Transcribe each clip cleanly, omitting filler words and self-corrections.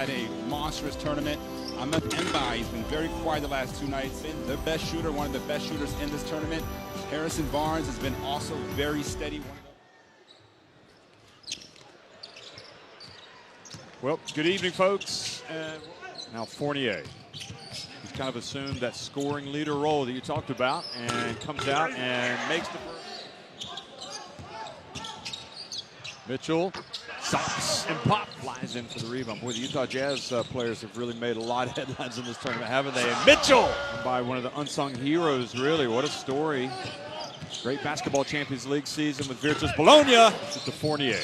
had a monstrous tournament. Ahmed Mbai, he's been very quiet the last two nights. Been the best shooter, one of the best shooters in this tournament. Harrison Barnes has been also very steady. Well, good evening, folks. And now Fournier. He's kind of assumed that scoring leader role that you talked about and comes out and makes the first. Mitchell stops and pop, flies in for the rebound. Boy, the Utah Jazz players have really made a lot of headlines in this tournament, haven't they? And Mitchell, by one of the unsung heroes, really. What a story. Great basketball Champions League season with Virtus Bologna. This is the Fournier.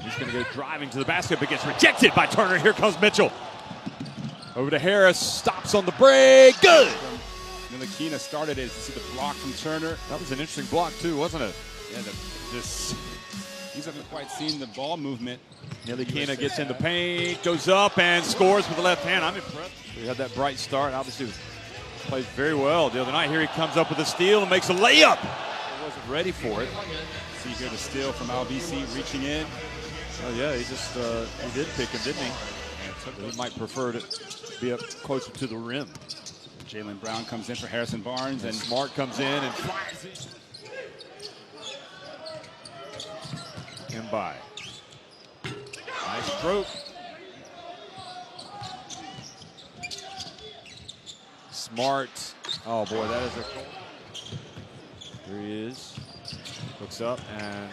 He's going to go driving to the basket, but gets rejected by Turner. Here comes Mitchell. Over to Harris, stops on the break. Good! Ntilikina started it. You see the block from Turner. That was an interesting block, too, wasn't it? Yeah, he's haven't quite seen the ball movement. Ntilikina gets in the paint, goes up and scores with the left hand. I'm impressed. He had that bright start. Obviously, plays very well the other night. Here he comes up with a steal and makes a layup. He wasn't ready for it. See here the steal from Albisi reaching in. Oh yeah, he just he did pick him, didn't he? He might prefer to be up closer to the rim. Jaylen Brown comes in for Harrison Barnes, and Smart comes in and flies in. Mbai. Nice stroke. Smart. Oh boy, that is a. Here he is. Looks up and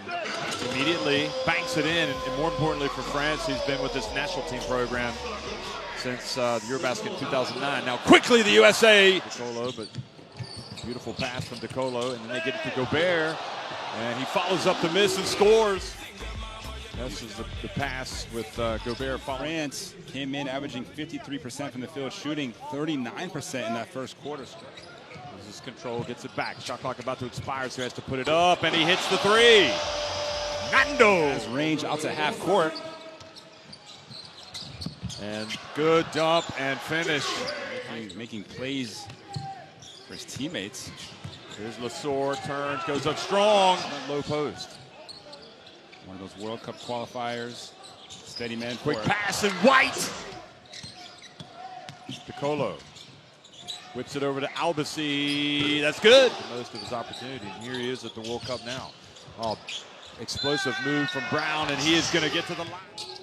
immediately banks it in. And more importantly for France, who's been with this national team program since the Eurobasket in 2009. Now quickly the USA. DeColo, but beautiful pass from DeColo. And then they get it to Gobert. And he follows up the miss and scores. This is the pass with Gobert following. France came in averaging 53% from the field, shooting 39% in that first quarter stretch. Loses control, gets it back. Shot clock about to expire, so he has to put it up, and he hits the three. Nando has range out to half court. And good dump and finish. Making plays for his teammates. Here's Lasor, turns, goes up strong. Low post. One of those World Cup qualifiers. Steady man. Quick pass and White. DeColo whips it over to Albisi. That's good. Most of his opportunities. And here he is at the World Cup now. Oh, explosive move from Brown, and he is going to get to the line.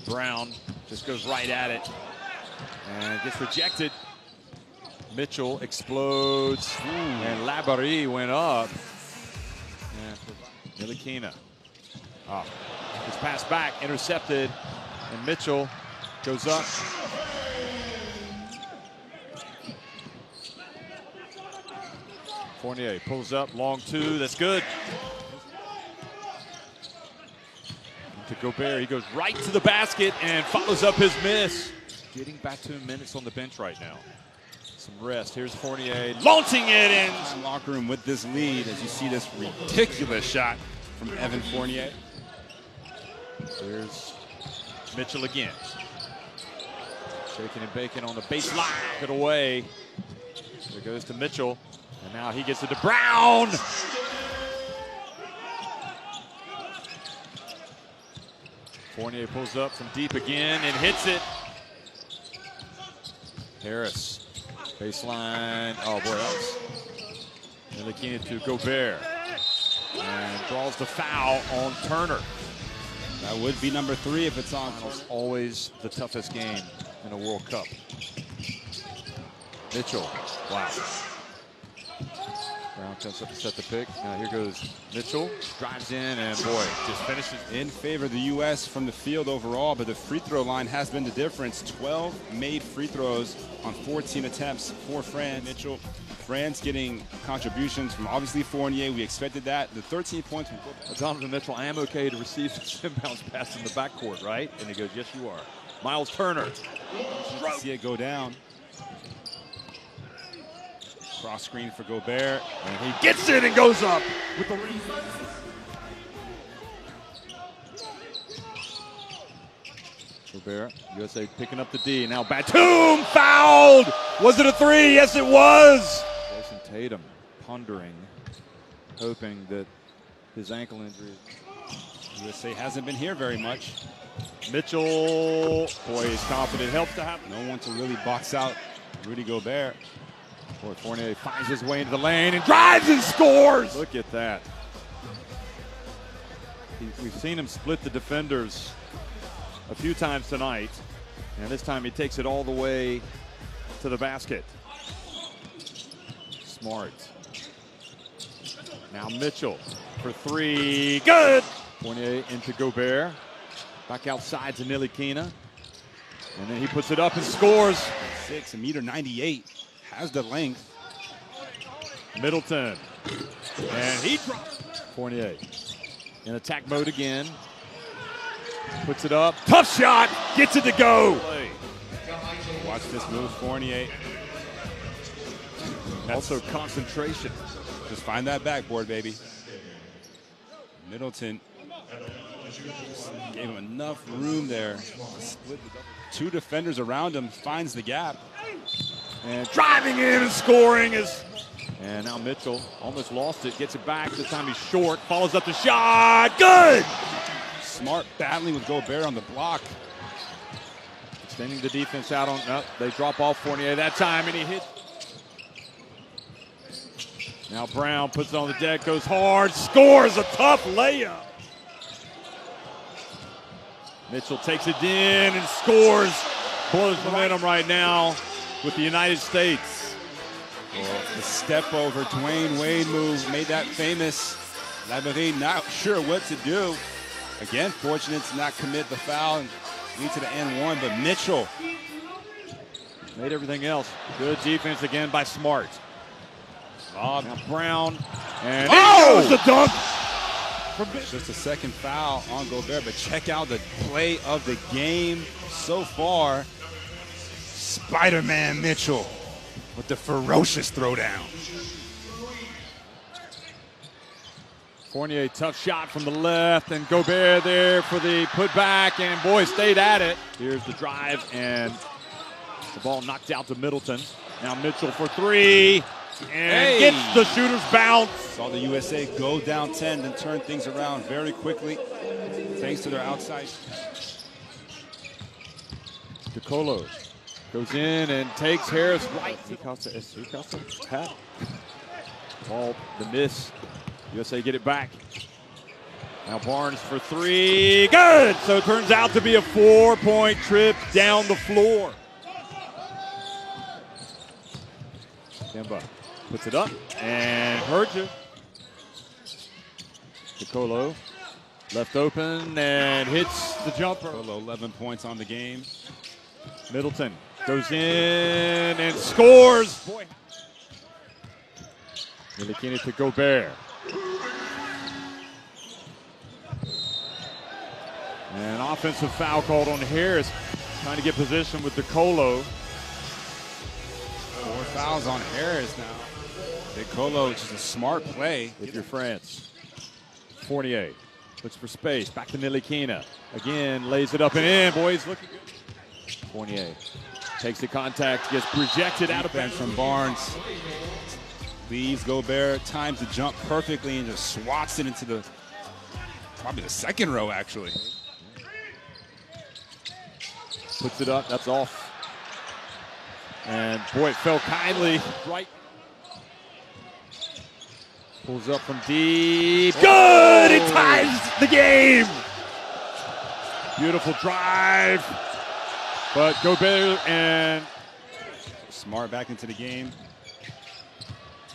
Brown just goes right at it and gets rejected. Mitchell explodes, and Labaree went up. And Ntilikina. Oh, his pass back, intercepted, and Mitchell goes up. Fournier pulls up, long two, that's good. To Gobert, he goes right to the basket and follows up his miss. Getting back to minutes on the bench right now. Some rest. Here's Fournier launching it in. Locker room with this lead as you see this ridiculous shot from Evan Fournier. Here's Mitchell again. Shaking and baking on the baseline. Get away. There goes to Mitchell. And now he gets it to Brown. Fournier pulls up from deep again and hits it. Harris. Baseline. Oh, boy, that was Ntilikina to Gobert. And draws the foul on Turner. That would be number 3 if it's on. Always the toughest game in a World Cup. Mitchell. Wow. Brown comes up to set the pick. Now here goes Mitchell. Drives in and, boy, just finishes. In favor of the U.S. from the field overall, but the free throw line has been the difference. 12 made free throws on 14 attempts for France. Mitchell. France getting contributions from obviously Fournier. We expected that. The 13 points from Donovan Mitchell, I am okay to receive this inbounds pass in the backcourt, right? And he goes, yes, you are. Miles Turner. See it go down. Cross screen for Gobert. And he gets it and goes up with the lead. Gobert, USA picking up the D. Now Batum fouled. Was it a 3? Yes, it was. Jason Tatum pondering, hoping that his ankle injury USA hasn't been here very much. Mitchell, boy, he's confident. Helps to have no one to really box out Rudy Gobert. Boy, Fournier finds his way into the lane and drives and scores. Look at that. We've seen him split the defenders a few times tonight, and this time he takes it all the way to the basket. Smart. Now Mitchell for three. Good! Fournier into Gobert. Back outside to Ntilikina. And then he puts it up and scores. 1.98 has the length. Middleton. And he drops. Fournier in attack mode again. Puts it up. Tough shot. Gets it to go. Watch this move, Fournier. Also concentration. Just find that backboard, baby. Middleton gave him enough room there. Split the two defenders around him, finds the gap. And driving in and scoring is. And now Mitchell almost lost it, gets it back. This time he's short, follows up the shot. Good! Smart battling with Gobert on the block. Extending the defense out on. No, they drop off Fournier that time, and he hits. Now Brown puts it on the deck, goes hard, scores a tough layup. Mitchell takes it in and scores. Blows momentum right now with the United States. Well, the step over Dwayne Wade move made that famous. Laverie not sure what to do. Again, fortunate to not commit the foul and lead to the N1, but Mitchell made everything else. Good defense again by Smart. Now Brown, and goes the dunk. It's just a second foul on Gobert, but check out the play of the game so far. Spider-Man Mitchell with the ferocious throwdown. Fournier, tough shot from the left, and Gobert there for the putback, and boy, stayed at it. Here's the drive, and the ball knocked out to Middleton. Now Mitchell for three. And gets the shooter's bounce. Saw the USA go down 10 and turn things around very quickly thanks to their outside. DeColo goes in and takes Harris right. Ball, the miss. USA get it back. Now Barnes for three. Good! So it turns out to be a 4-point trip down the floor. Kemba puts it up and hurt you. DeColo left open and hits the jumper. DeColo 11 points on the game. Middleton goes in and scores. Boy. Ntilikina to Gobert. An offensive foul called on Harris, trying to get position with DeColo. 4 fouls on Harris now. DeColo, which is a smart play. With your France. Fournier looks for space. Back to Ntilikina. Again, lays it up and in. Boys, looking good. Fournier takes the contact, gets projected out of bounds from Barnes. Leaves Gobert, times the jump perfectly and just swats it into the, probably the second row, actually. Puts it up, that's off. And boy, it fell kindly right. Pulls up from deep. Good! It ties the game! Beautiful drive. But Gobert and Smart back into the game.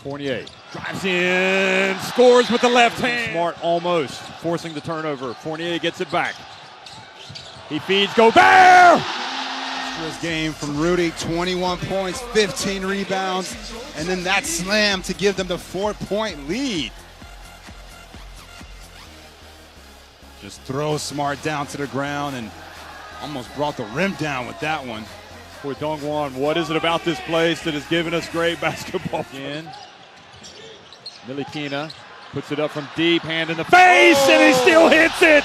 Fournier drives in, scores with the left hand. Smart almost forcing the turnover. Fournier gets it back. He feeds Gobert! This game from Rudy, 21 points, 15 rebounds, and then that slam to give them the 4-point lead. Just throws Smart down to the ground and almost brought the rim down with that one. Boy, Dongwon, what is it about this place that has given us great basketball? Again, Ntilikina puts it up from deep, hand in the face, and he still hits it!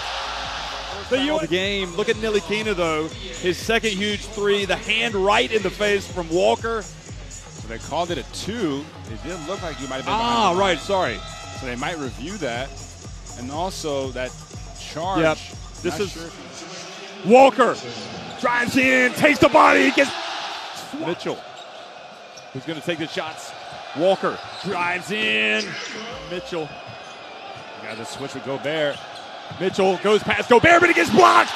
The game. Look at Ntilikina, though. His second huge three, the hand right in the face from Walker. So they called it a 2. It didn't look like you might have been behind the line. Right, sorry. So they might review that. And also that charge. Yep. This Not is sure. Walker. Drives in, takes the body, gets Mitchell, who's going to take the shots. Walker drives in. Mitchell. Got to switch with Gobert. Mitchell goes past Gobert, but he gets blocked.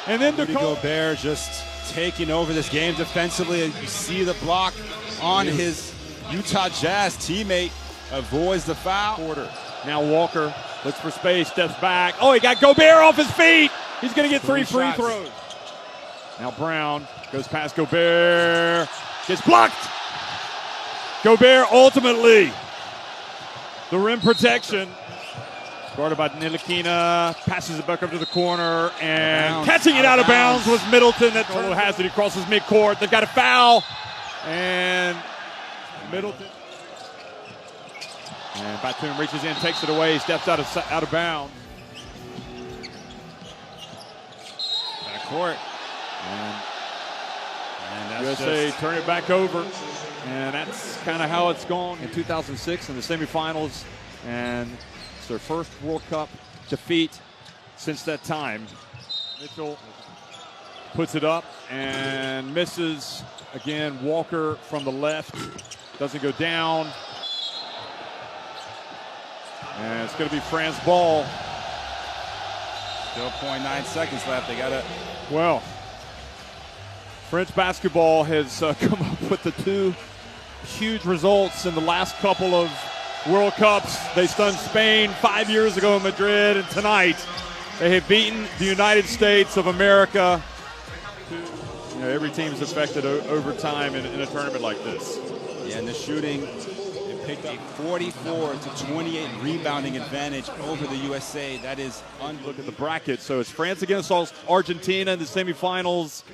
And then Rudy Gobert just taking over this game defensively. You see the block on his Utah Jazz teammate. Avoids the foul. Porter. Now Walker looks for space, steps back. Oh, he got Gobert off his feet. He's going to get three free throws. Now Brown goes past Gobert. Gets blocked. Gobert ultimately. The rim protection. Guarded by Ntilikina. Passes it back up to the corner. And catching it out of bounds was Middleton. That total has it. He crosses midcourt. They've got a foul. And Middleton. And Batum reaches in, takes it away, steps out of bounds. Backcourt. And that's USA turn it back over. And that's kind of how it's gone in 2006 in the semifinals. And it's their first World Cup defeat since that time. Mitchell puts it up and misses. Again, Walker from the left. Doesn't go down. And it's going to be France ball. Still 0.9 seconds left. They got to. Well, French basketball has come up with the two huge results in the last couple of World Cups. They stunned Spain 5 years ago in Madrid, and tonight they have beaten the United States of America. You know, every team is affected over time in a tournament like this. Yeah, and the shooting, they picked up 44 to 28 rebounding advantage over the USA. That is Look at the bracket. So it's France against Argentina in the semifinals.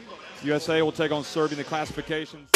USA will take on Serbia in the classifications.